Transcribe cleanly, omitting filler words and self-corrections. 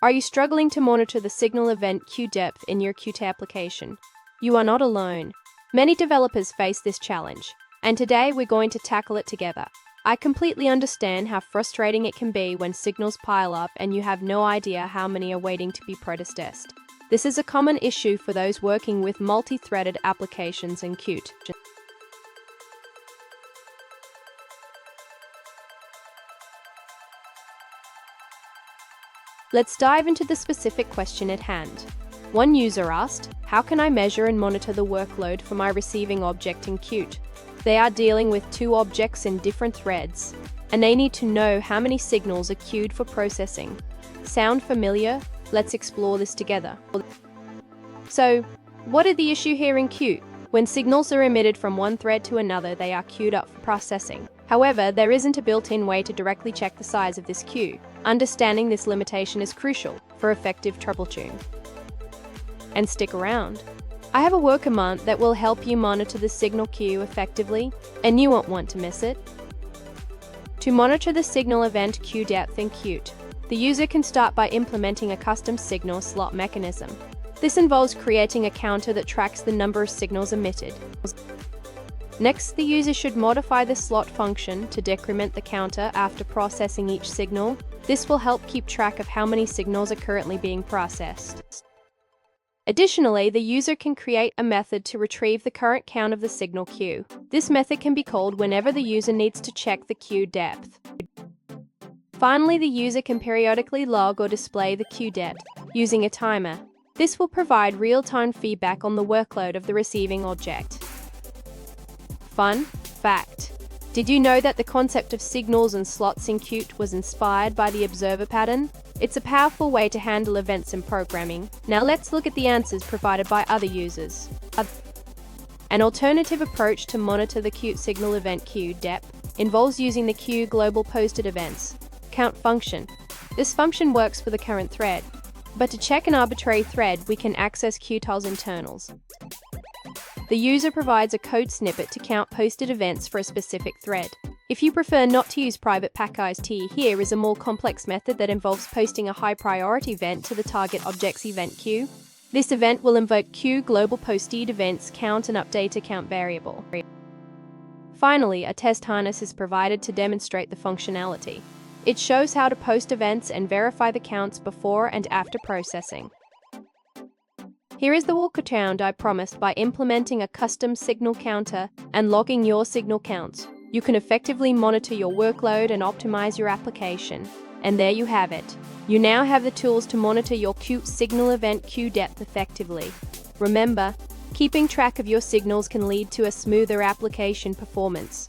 Are you struggling to monitor the signal event queue depth in your Qt application? You are not alone. Many developers face this challenge, and today we're going to tackle it together. I completely understand how frustrating it can be when signals pile up and you have no idea how many are waiting to be processed. This is a common issue for those working with multi-threaded applications in Qt. Let's dive into the specific question at hand. One user asked, how can I measure and monitor the workload for my receiving object in Qt? They are dealing with two objects in different threads, and they need to know how many signals are queued for processing. Sound familiar? Let's explore this together. So, what is the issue here in Qt? When signals are emitted from one thread to another, they are queued up for processing. However, there isn't a built-in way to directly check the size of this queue. Understanding this limitation is crucial for effective troubleshooting. And stick around. I have a work command that will help you monitor the signal queue effectively, and you won't want to miss it. To monitor the signal event queue depth in Qt, the user can start by implementing a custom signal slot mechanism. This involves creating a counter that tracks the number of signals emitted. Next, the user should modify the slot function to decrement the counter after processing each signal. This will help keep track of how many signals are currently being processed. Additionally, the user can create a method to retrieve the current count of the signal queue. This method can be called whenever the user needs to check the queue depth. Finally, the user can periodically log or display the queue depth using a timer. This will provide real-time feedback on the workload of the receiving object. Fun fact: did you know that the concept of signals and slots in Qt was inspired by the observer pattern? It's a powerful way to handle events in programming. Now let's look at the answers provided by other users. An alternative approach to monitor the Qt signal event queue depth involves using the queue global posted events count function. This function works for the current thread, but to check an arbitrary thread, we can access Qt's internals. The user provides a code snippet to count posted events for a specific thread. If you prefer not to use private packaged, here is a more complex method that involves posting a high-priority event to the target object's event queue. This event will invoke queue global posted events count and update a count variable. Finally, a test harness is provided to demonstrate the functionality. It shows how to post events and verify the counts before and after processing. Here is the walkaround I promised. By implementing a custom signal counter and logging your signal counts, you can effectively monitor your workload and optimize your application. And there you have it. You now have the tools to monitor your Qt signal event queue depth effectively. Remember, keeping track of your signals can lead to a smoother application performance.